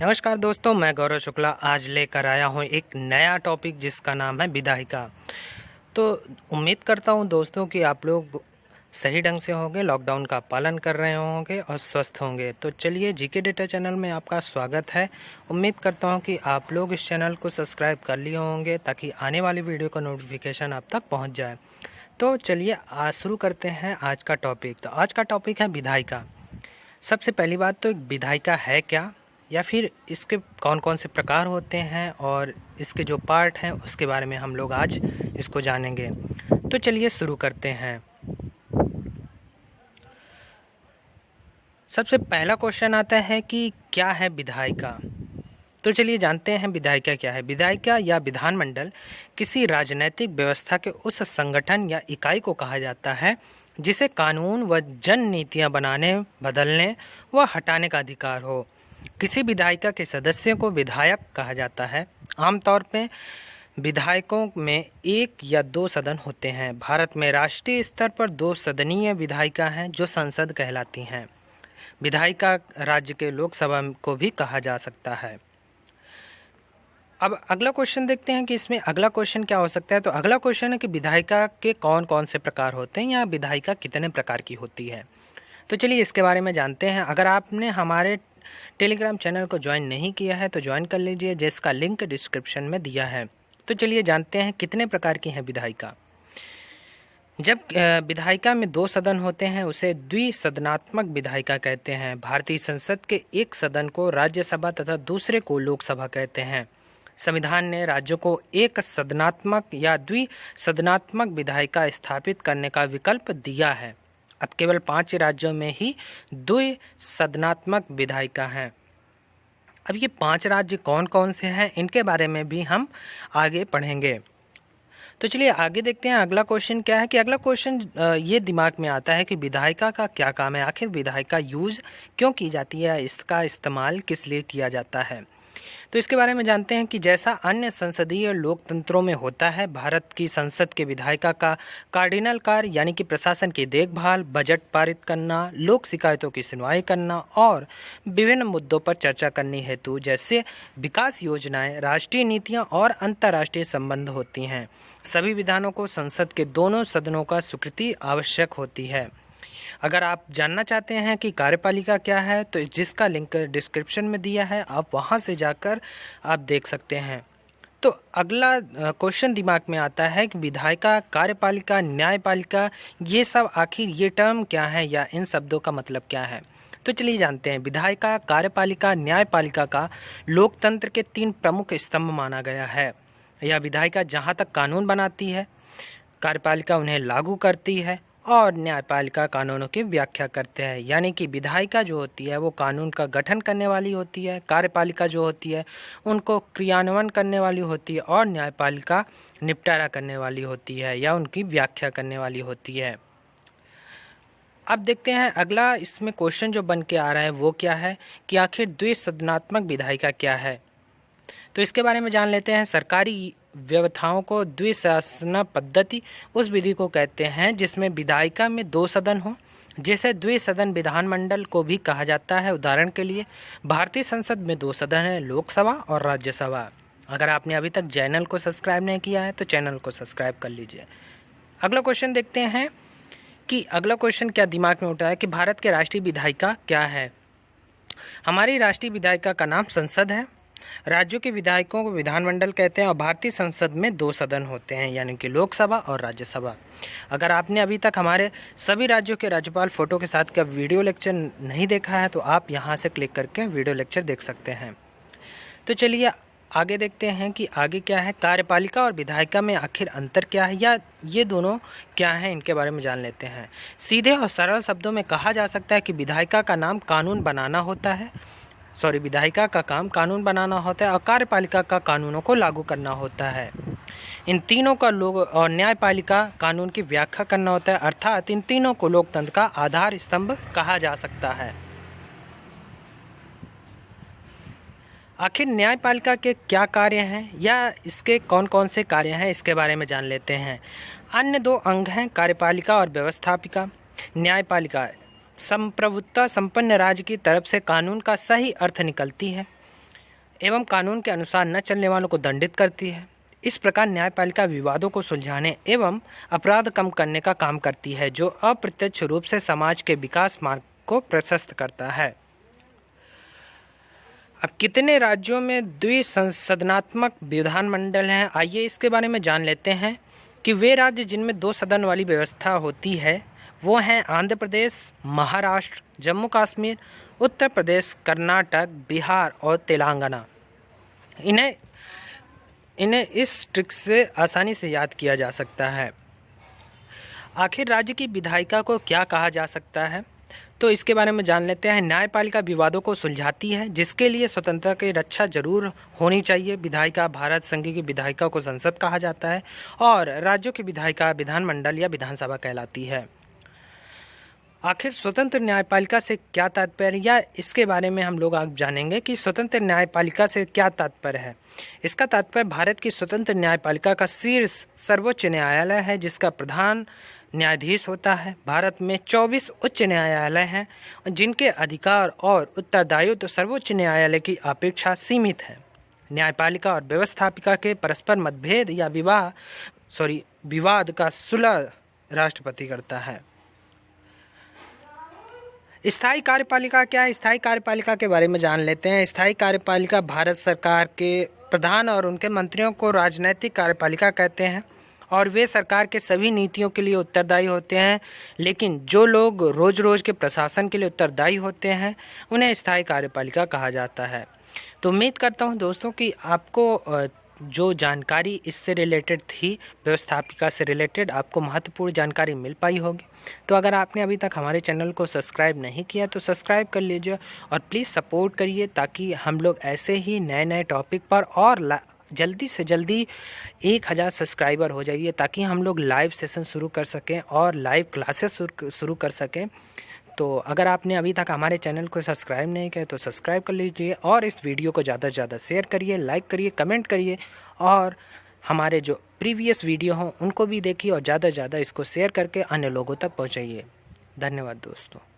नमस्कार दोस्तों, मैं गौरव शुक्ला आज लेकर आया हूँ एक नया टॉपिक जिसका नाम है विधायिका। तो उम्मीद करता हूँ दोस्तों कि आप लोग सही ढंग से होंगे, लॉकडाउन का पालन कर रहे होंगे और स्वस्थ होंगे। तो चलिए, जीके डेटा चैनल में आपका स्वागत है। उम्मीद करता हूँ कि आप लोग इस चैनल को सब्सक्राइब कर लिए होंगे ताकि आने वाली वीडियो का नोटिफिकेशन आप तक पहुँच जाए। तो चलिए आज शुरू करते हैं आज का टॉपिक। तो आज का टॉपिक है विधायिका। सबसे पहली बात तो विधायिका है क्या, या फिर इसके कौन कौन से प्रकार होते हैं और इसके जो पार्ट हैं उसके बारे में हम लोग आज इसको जानेंगे। तो चलिए शुरू करते हैं। सबसे पहला क्वेश्चन आता है कि क्या है विधायिका। तो चलिए जानते हैं विधायिका क्या है। विधायिका या विधानमंडल किसी राजनीतिक व्यवस्था के उस संगठन या इकाई को कहा जाता है जिसे कानून व जन नीतियाँ बनाने, बदलने व हटाने का अधिकार हो। किसी विधायिका के सदस्यों को विधायक कहा जाता है। आमतौर पर विधायकों में एक या दो सदन होते हैं। भारत में राष्ट्रीय स्तर पर दो सदनीय विधायिका हैं जो संसद कहलाती हैं। विधायिका राज्य के लोकसभा को भी कहा जा सकता है। अब अगला क्वेश्चन देखते हैं कि इसमें अगला क्वेश्चन क्या हो सकता है। तो अगला क्वेश्चन है कि विधायिका के कौन कौन से प्रकार होते हैं या विधायिका कितने प्रकार की होती है। तो चलिए इसके बारे में जानते हैं। अगर आपने हमारे टेलीग्राम चैनल को ज्वाइन नहीं किया है तो ज्वाइन कर लीजिए, जिसका लिंक डिस्क्रिप्शन में दिया है। तो चलिए जानते हैं कितने प्रकार की हैं विधायिका। जब विधायिका में दो सदन होते हैं उसे द्विसदनात्मक विधायिका कहते हैं। भारतीय संसद के एक सदन को राज्यसभा तथा दूसरे को लोकसभा कहते हैं। संविधान ने राज्यों को एक सदनात्मक या द्विसदनात्मक विधायिका स्थापित करने का विकल्प दिया है। अब केवल 5 राज्यों में ही द्विसदनात्मक विधायिका हैं। अब ये 5 राज्य कौन कौन से हैं इनके बारे में भी हम आगे पढ़ेंगे। तो चलिए आगे देखते हैं अगला क्वेश्चन क्या है। कि अगला क्वेश्चन ये दिमाग में आता है कि विधायिका का क्या काम है, आखिर विधायिका यूज़ क्यों की जाती है, इसका इस्तेमाल किस लिए किया जाता है। तो इसके बारे में जानते हैं कि जैसा अन्य संसदीय लोकतंत्रों में होता है, भारत की संसद के विधायिका का कार्डिनल कार्य यानी कि प्रशासन की देखभाल, बजट पारित करना, लोक शिकायतों की सुनवाई करना और विभिन्न मुद्दों पर चर्चा करने हेतु जैसे विकास योजनाएं, राष्ट्रीय नीतियां और अंतर्राष्ट्रीय संबंध होती हैं। सभी विधानों को संसद के दोनों सदनों का स्वीकृति आवश्यक होती है। अगर आप जानना चाहते हैं कि कार्यपालिका क्या है तो जिसका लिंक डिस्क्रिप्शन में दिया है, आप वहां से जाकर आप देख सकते हैं। तो अगला क्वेश्चन दिमाग में आता है कि विधायिका, कार्यपालिका, न्यायपालिका, ये सब आखिर ये टर्म क्या है या इन शब्दों का मतलब क्या है। तो चलिए जानते हैं। विधायिका, कार्यपालिका, न्यायपालिका का लोकतंत्र के 3 प्रमुख स्तंभ माना गया है। यह विधायिका जहाँ तक कानून बनाती है, कार्यपालिका उन्हें लागू करती है और न्यायपालिका कानूनों की व्याख्या करते हैं। यानी कि विधायिका जो होती है वो कानून का गठन करने वाली होती है, कार्यपालिका जो होती है उनको क्रियान्वयन करने वाली होती है और न्यायपालिका निपटारा करने वाली होती है या उनकी व्याख्या करने वाली होती है। अब देखते हैं अगला इसमें क्वेश्चन जो बन के आ रहा है वो क्या है कि आखिर द्विसदनात्मक विधायिका क्या है। तो इसके बारे में जान लेते हैं। सरकारी व्यवस्थाओं को द्विशासन पद्धति उस विधि को कहते हैं जिसमें विधायिका में 2 सदन हो, जिसे द्विसदन विधानमंडल को भी कहा जाता है। उदाहरण के लिए भारतीय संसद में 2 सदन हैं, लोकसभा और राज्यसभा। अगर आपने अभी तक चैनल को सब्सक्राइब नहीं किया है तो चैनल को सब्सक्राइब कर लीजिए। अगला क्वेश्चन देखते हैं कि अगला क्वेश्चन क्या दिमाग में उठा है कि भारत के राष्ट्रीय विधायिका क्या है। हमारी राष्ट्रीय विधायिका का नाम संसद है। राज्यों के विधायकों को विधानमंडल कहते हैं और भारतीय संसद में 2 सदन होते हैं यानी कि लोकसभा और राज्यसभा। अगर आपने अभी तक हमारे सभी राज्यों के राज्यपाल फोटो के साथ का वीडियो लेक्चर नहीं देखा है तो आप यहां से क्लिक करके वीडियो लेक्चर देख सकते हैं। तो चलिए आगे देखते हैं कि आगे क्या है। कार्यपालिका और विधायिका में आखिर अंतर क्या है या ये दोनों क्या हैं, इनके बारे में जान लेते हैं। सीधे और सरल शब्दों में कहा जा सकता है कि विधायिका का नाम कानून बनाना होता है, विधायिका का काम कानून बनाना होता है और कार्यपालिका का कानूनों को लागू करना होता है। इन तीनों का लोग और न्यायपालिका कानून की व्याख्या करना होता है। अर्थात इन तीनों को लोकतंत्र का आधार स्तंभ कहा जा सकता है। आखिर न्यायपालिका के क्या कार्य हैं या इसके कौन कौन से कार्य हैं इसके बारे में जान लेते हैं। अन्य 2 अंग हैं, कार्यपालिका और व्यवस्थापिका। न्यायपालिका संप्रभुता संपन्न राज्य की तरफ से कानून का सही अर्थ निकलती है। एवं कानून के अनुसार न चलने वालों को दंडित करती है। इस प्रकार न्यायपालिका विवादों को सुलझाने एवं अपराध कम करने का काम करती है, जो अप्रत्यक्ष रूप से समाज के विकास मार्ग को प्रशस्त करता है। अब कितने राज्यों में द्विसदनात्मक विधानमंडल हैं, आइए इसके बारे में जान लेते हैं कि वे राज्य जिनमें 2 सदन वाली व्यवस्था होती है वो हैं आंध्र प्रदेश, महाराष्ट्र, जम्मू कश्मीर, उत्तर प्रदेश, कर्नाटक, बिहार और तेलंगाना। इन्हें इस ट्रिक से आसानी से याद किया जा सकता है। आखिर राज्य की विधायिका को क्या कहा जा सकता है, तो इसके बारे में जान लेते हैं। न्यायपालिका विवादों को सुलझाती है, जिसके लिए स्वतंत्रता की रक्षा जरूर होनी चाहिए। विधायिका भारत संघ की विधायिका को संसद कहा जाता है और राज्यों की विधायिका विधानमंडल या विधानसभा कहलाती है। आखिर स्वतंत्र न्यायपालिका से क्या तात्पर्य, या इसके बारे में हम लोग आज जानेंगे कि स्वतंत्र न्यायपालिका से क्या तात्पर्य है। इसका तात्पर्य भारत की स्वतंत्र न्यायपालिका का शीर्ष सर्वोच्च न्यायालय है, जिसका प्रधान न्यायाधीश होता है। भारत में 24 उच्च न्यायालय हैं, जिनके अधिकार और उत्तरदायित्व सर्वोच्च न्यायालय की अपेक्षा सीमित है। न्यायपालिका और व्यवस्थापिका के परस्पर मतभेद या विवाद का सुलह राष्ट्रपति करता है। स्थायी कार्यपालिका क्या है? स्थायी कार्यपालिका के बारे में जान लेते हैं। स्थायी कार्यपालिका भारत सरकार के प्रधान और उनके मंत्रियों को राजनैतिक कार्यपालिका कहते हैं और वे सरकार के सभी नीतियों के लिए उत्तरदायी होते हैं, लेकिन जो लोग रोज रोज के प्रशासन के लिए उत्तरदायी होते हैं उन्हें स्थायी कार्यपालिका कहा जाता है। तो उम्मीद करता हूं दोस्तों कि आपको जो जानकारी इससे रिलेटेड थी, व्यवस्थापिका से रिलेटेड, आपको महत्वपूर्ण जानकारी मिल पाई होगी। तो अगर आपने अभी तक हमारे चैनल को सब्सक्राइब नहीं किया तो सब्सक्राइब कर लीजिए और प्लीज़ सपोर्ट करिए, ताकि हम लोग ऐसे ही नए नए टॉपिक पर और जल्दी से जल्दी 1000 सब्सक्राइबर हो जाइए, ताकि हम लोग लाइव सेशन शुरू कर सकें और लाइव क्लासेस शुरू कर सकें। तो अगर आपने अभी तक हमारे चैनल को सब्सक्राइब नहीं किया तो सब्सक्राइब कर लीजिए और इस वीडियो को ज़्यादा से ज़्यादा शेयर करिए, लाइक करिए, कमेंट करिए और हमारे जो प्रीवियस वीडियो हों उनको भी देखिए और ज़्यादा से ज़्यादा इसको शेयर करके अन्य लोगों तक पहुंचाइए। धन्यवाद दोस्तों।